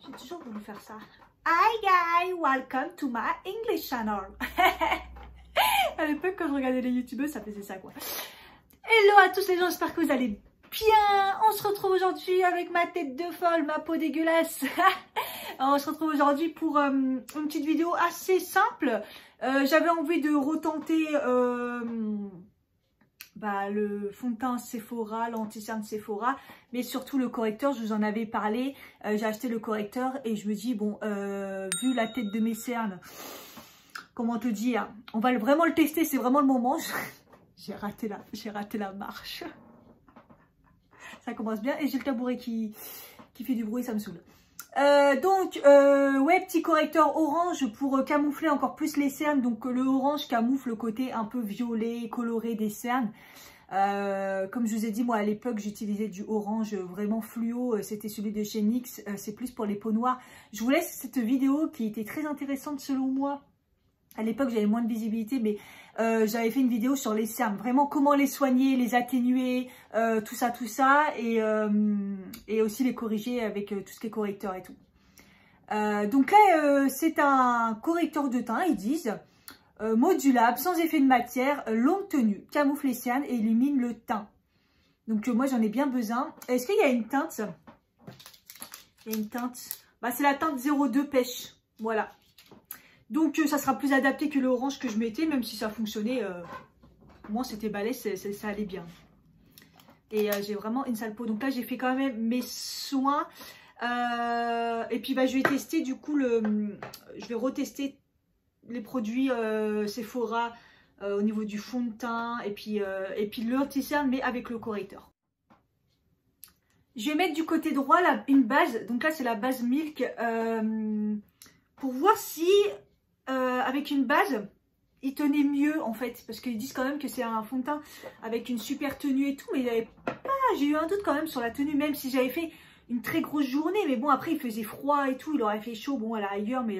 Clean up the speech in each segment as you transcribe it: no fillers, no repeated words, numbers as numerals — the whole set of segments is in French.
J'ai toujours voulu faire ça. Hi guys, welcome to my English channel. À l'époque, quand je regardais les youtubeurs, ça faisait ça quoi. Hello à tous les gens, j'espère que vous allez bien. On se retrouve aujourd'hui avec ma tête de folle, ma peau dégueulasse. On se retrouve aujourd'hui pour une petite vidéo assez simple. J'avais envie de retenter le fond de teint Sephora, l'anti-cerne Sephora, mais surtout le correcteur. Je vous en avais parlé. J'ai acheté le correcteur et je me dis, bon, vu la tête de mes cernes, comment te dire, on va vraiment le tester, c'est vraiment le moment. J'ai raté la marche. Ça commence bien et j'ai le tabouret qui fait du bruit, ça me saoule. Ouais, petit correcteur orange pour camoufler encore plus les cernes. Donc le orange camoufle le côté un peu violet, coloré des cernes. Comme je vous ai dit, moi à l'époque j'utilisais du orange vraiment fluo, c'était celui de chez NYX, c'est plus pour les peaux noires. Je vous laisse cette vidéo qui était très intéressante selon moi. À l'époque j'avais moins de visibilité, mais j'avais fait une vidéo sur les cernes, vraiment comment les soigner, les atténuer, tout ça, et aussi les corriger avec tout ce qui est correcteur et tout. Donc là c'est un correcteur de teint, ils disent, modulable, sans effet de matière, longue tenue, camoufle les cernes et illumine le teint. Donc moi j'en ai bien besoin. Est-ce qu'il y a une teinte? Il y a une teinte, c'est la teinte 02 pêche, voilà. Donc ça sera plus adapté que le orange que je mettais, même si ça fonctionnait, moi c'était balèze, ça allait bien. Et j'ai vraiment une sale peau, donc là j'ai fait quand même mes soins. Et puis je vais tester du coup, je vais retester les produits Sephora au niveau du fond de teint et puis l'anti-cerne, mais avec le correcteur. Je vais mettre du côté droit là, une base, donc là c'est la base Milk, pour voir si avec une base il tenait mieux en fait, parce qu'ils disent quand même que c'est un fond de teint avec une super tenue et tout, mais j'ai eu un doute quand même sur la tenue, même si j'avais fait une très grosse journée, mais bon après il faisait froid et tout, il aurait fait chaud, bon à la rigueur, mais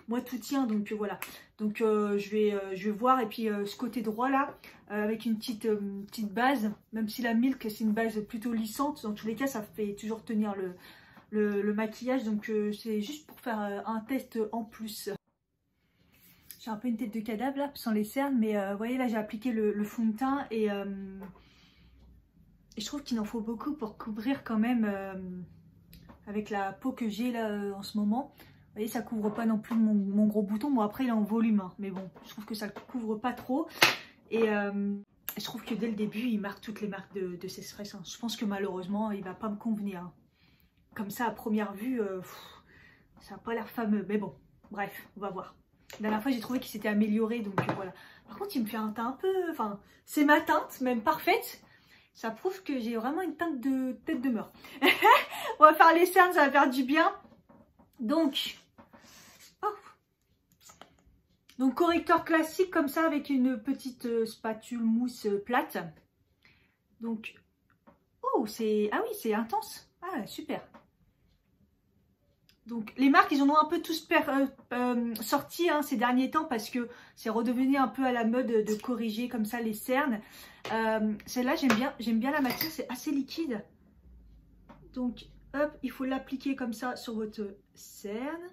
moi tout tient, donc voilà. Donc je vais voir, et puis ce côté droit là, avec une petite base, même si la Milk c'est une base plutôt lissante, dans tous les cas ça fait toujours tenir le maquillage, donc c'est juste pour faire un test en plus. J'ai un peu une tête de cadavre là, sans les cernes, mais vous voyez là j'ai appliqué le fond de teint et je trouve qu'il en faut beaucoup pour couvrir quand même avec la peau que j'ai là en ce moment. Vous voyez, ça couvre pas non plus mon gros bouton. Bon après il est en volume, hein, mais bon, je trouve que ça couvre pas trop. Et je trouve que dès le début il marque toutes les marques de ces stress. Hein. Je pense que malheureusement il va pas me convenir. Hein. Comme ça à première vue, ça n'a pas l'air fameux, mais bon, bref, on va voir. La dernière fois j'ai trouvé qu'il s'était amélioré, donc voilà. Par contre il me fait un teint un peu, enfin c'est ma teinte, même parfaite. Ça prouve que j'ai vraiment une teinte de tête de mort. On va faire les cernes, ça va faire du bien. Donc correcteur classique comme ça avec une petite spatule mousse plate. Donc, ah oui c'est intense, ah super. Donc les marques ils en ont un peu tous sorti hein, ces derniers temps, parce que c'est redevenu un peu à la mode de corriger comme ça les cernes. Celle-là j'aime bien la matière, c'est assez liquide. Donc hop, il faut l'appliquer comme ça sur votre cerne.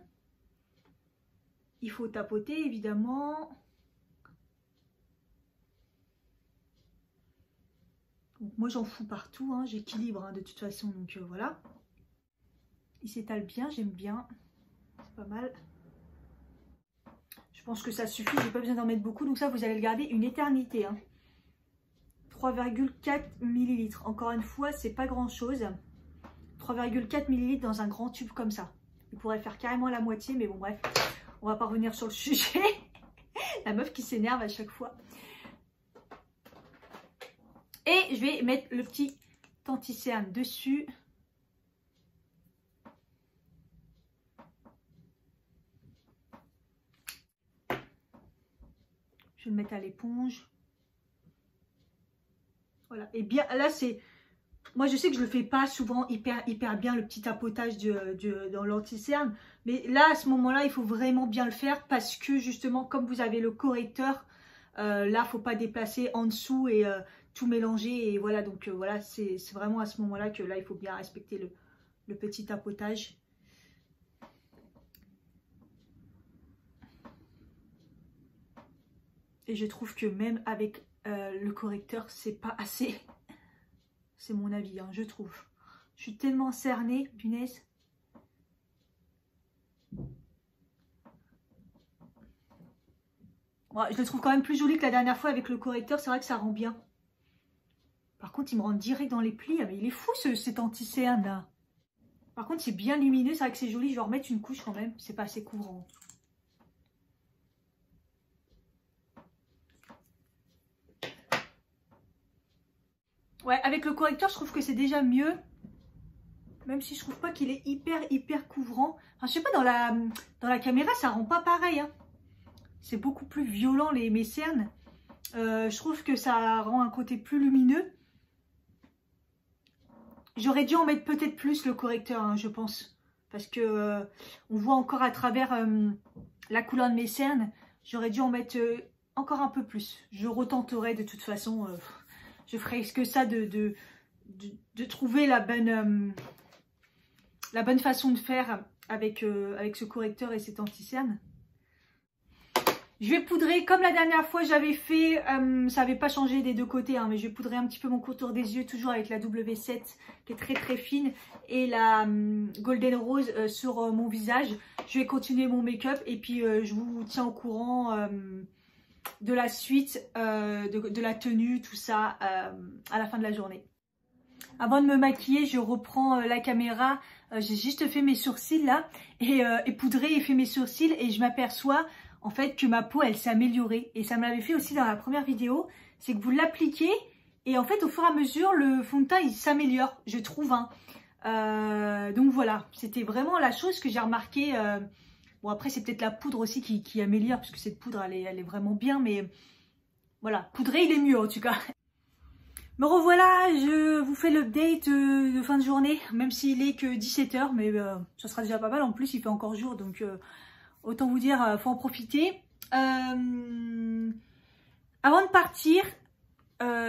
Il faut tapoter évidemment. Donc, moi j'en fous partout, hein, j'équilibre hein, de toute façon, donc voilà. Il s'étale bien, j'aime bien, c'est pas mal. Je pense que ça suffit, j'ai pas besoin d'en mettre beaucoup, donc ça vous allez le garder une éternité. Hein. 3,4 ml, encore une fois c'est pas grand chose. 3,4 ml dans un grand tube comme ça. Il pourrait faire carrément la moitié, mais bon bref, on va pas revenir sur le sujet. La meuf qui s'énerve à chaque fois. Et je vais mettre le petit anti-cerne dessus. Je vais le mettre à l'éponge. Voilà. Et bien là c'est... Moi je sais que je le fais pas souvent hyper bien, le petit tapotage dans l'anti-cerne. Mais là à ce moment-là il faut vraiment bien le faire, parce que justement comme vous avez le correcteur, là faut pas déplacer en dessous et tout mélanger. Et voilà, donc voilà, c'est vraiment à ce moment-là que là il faut bien respecter le petit tapotage. Et je trouve que même avec le correcteur, c'est pas assez. C'est mon avis, hein, je trouve. Je suis tellement cernée, punaise. Ouais, je le trouve quand même plus joli que la dernière fois avec le correcteur. C'est vrai que ça rend bien. Par contre, il me rentre direct dans les plis. Ah, mais il est fou cet anti-cerne là. Par contre, c'est bien lumineux. C'est vrai que c'est joli. Je vais remettre une couche quand même. C'est pas assez couvrant. Ouais, avec le correcteur, je trouve que c'est déjà mieux. Même si je trouve pas qu'il est hyper couvrant. Enfin, je sais pas, dans la caméra, ça rend pas pareil. Hein. C'est beaucoup plus violent mes cernes. Je trouve que ça rend un côté plus lumineux. J'aurais dû en mettre peut-être plus le correcteur, hein, je pense. Parce que on voit encore à travers la couleur de mes cernes. J'aurais dû en mettre encore un peu plus. Je retenterai de toute façon. Je ferai que ça de trouver la bonne façon de faire avec ce correcteur et cet anti-cerne. Je vais poudrer comme la dernière fois j'avais fait, ça n'avait pas changé des deux côtés, hein, mais je vais poudrer un petit peu mon contour des yeux, toujours avec la W7 qui est très fine et la Golden Rose sur mon visage. Je vais continuer mon make-up et puis je vous tiens au courant de la suite, de la tenue, tout ça à la fin de la journée. Avant de me maquiller, je reprends la caméra, j'ai juste fait mes sourcils là et poudré et fait mes sourcils et je m'aperçois en fait que ma peau elle s'est améliorée et ça me l'avait fait aussi dans la première vidéo, c'est que vous l'appliquez et en fait au fur et à mesure le fond de teint il s'améliore, je trouve. Hein. Donc voilà, c'était vraiment la chose que j'ai remarqué. Bon après c'est peut-être la poudre aussi qui améliore parce que cette poudre elle est vraiment bien, mais voilà, poudré il est mieux en tout cas. Me revoilà, je vous fais l'update de fin de journée, même s'il est que 17 h, mais ça sera déjà pas mal. En plus il fait encore jour donc autant vous dire, faut en profiter. Avant de partir,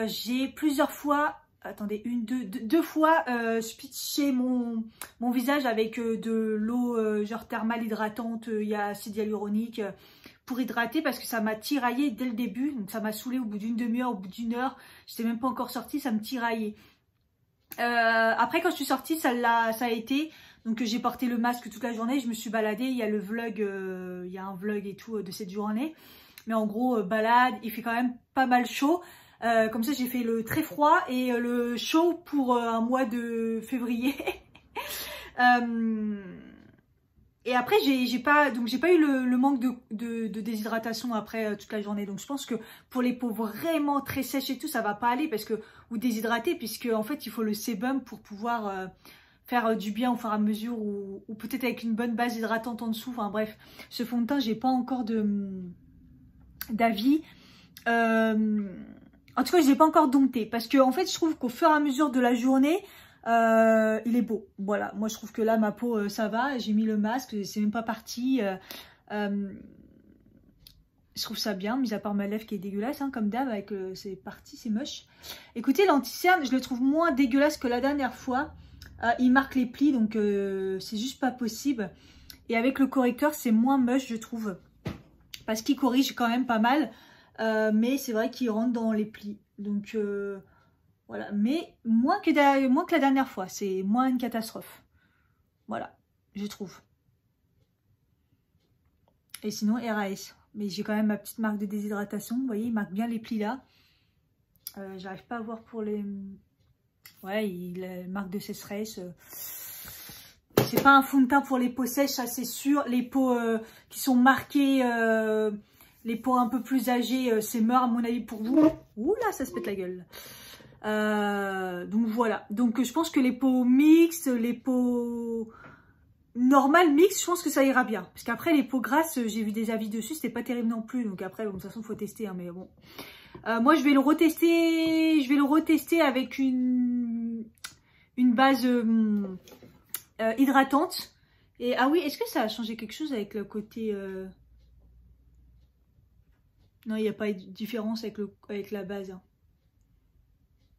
j'ai plusieurs fois, attendez, deux fois spitché mon visage avec de l'eau genre thermale hydratante, il y a acide hyaluronique pour hydrater parce que ça m'a tiraillé dès le début. Donc ça m'a saoulé au bout d'une demi-heure, au bout d'une heure. Je n'étais même pas encore sortie, ça me tiraillait. Après quand je suis sortie, ça a été. Donc j'ai porté le masque toute la journée, je me suis baladée, il y a le vlog, il y a un vlog et tout de cette journée. Mais en gros, balade, il fait quand même pas mal chaud. Comme ça j'ai fait le très froid et le chaud pour un mois de février. Et après j'ai pas eu le manque de déshydratation après toute la journée. Donc je pense que pour les peaux vraiment très sèches et tout, ça va pas aller parce que ou déshydrater puisque en fait il faut le sébum pour pouvoir faire du bien au fur et à mesure ou peut-être avec une bonne base hydratante en dessous. Enfin bref, ce fond de teint, j'ai pas encore d'avis. En tout cas, je l'ai pas encore dompté parce que en fait, je trouve qu'au fur et à mesure de la journée, il est beau. Voilà, moi je trouve que là, ma peau, ça va. J'ai mis le masque, c'est même pas parti. Je trouve ça bien, mis à part ma lèvre qui est dégueulasse, hein, comme d'hab, avec c'est parti, c'est moche. Écoutez, l'anti-cerne, je le trouve moins dégueulasse que la dernière fois. Il marque les plis, donc c'est juste pas possible. Et avec le correcteur, c'est moins moche, je trouve. Parce qu'il corrige quand même pas mal. Mais c'est vrai qu'il rentre dans les plis. Donc voilà. Mais moins que la dernière fois. C'est moins une catastrophe. Voilà, je trouve. Et sinon, RAS. Mais j'ai quand même ma petite marque de déshydratation. Vous voyez, il marque bien les plis là. J'arrive pas à voir pour les... Ouais, il marque de sécheresse. C'est pas un fond de teint pour les peaux sèches, ça c'est sûr. Les peaux qui sont marquées, les peaux un peu plus âgées, c'est mort à mon avis pour vous. Ouh là, ça se pète la gueule. Donc voilà. Donc je pense que les peaux mixtes, les peaux normales mixtes, je pense que ça ira bien. Parce qu'après les peaux grasses, j'ai vu des avis dessus, c'était pas terrible non plus. Donc après, bon, de toute façon, faut tester, hein, mais bon. Moi, je vais le retester avec une base hydratante. Et ah oui, est-ce que ça a changé quelque chose avec le côté Non, il n'y a pas eu de différence avec la base. Hein.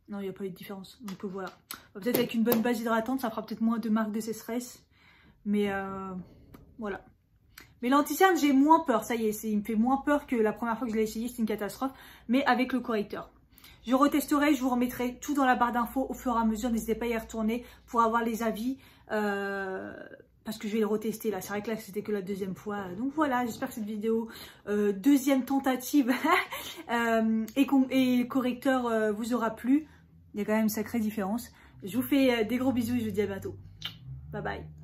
Non, il n'y a pas eu de différence. Donc voilà. Peut-être avec une bonne base hydratante, ça fera peut-être moins de marques de sécheresse. Mais voilà. Mais l'anti-cerne, j'ai moins peur. Ça y est, il me fait moins peur que la première fois que je l'ai essayé. C'était une catastrophe. Mais avec le correcteur. Je retesterai. Je vous remettrai tout dans la barre d'infos au fur et à mesure. N'hésitez pas à y retourner pour avoir les avis. Parce que je vais le retester là. C'est vrai que là, c'était que la deuxième fois. Donc voilà, j'espère que cette vidéo, deuxième tentative et correcteur vous aura plu. Il y a quand même une sacrée différence. Je vous fais des gros bisous et je vous dis à bientôt. Bye bye.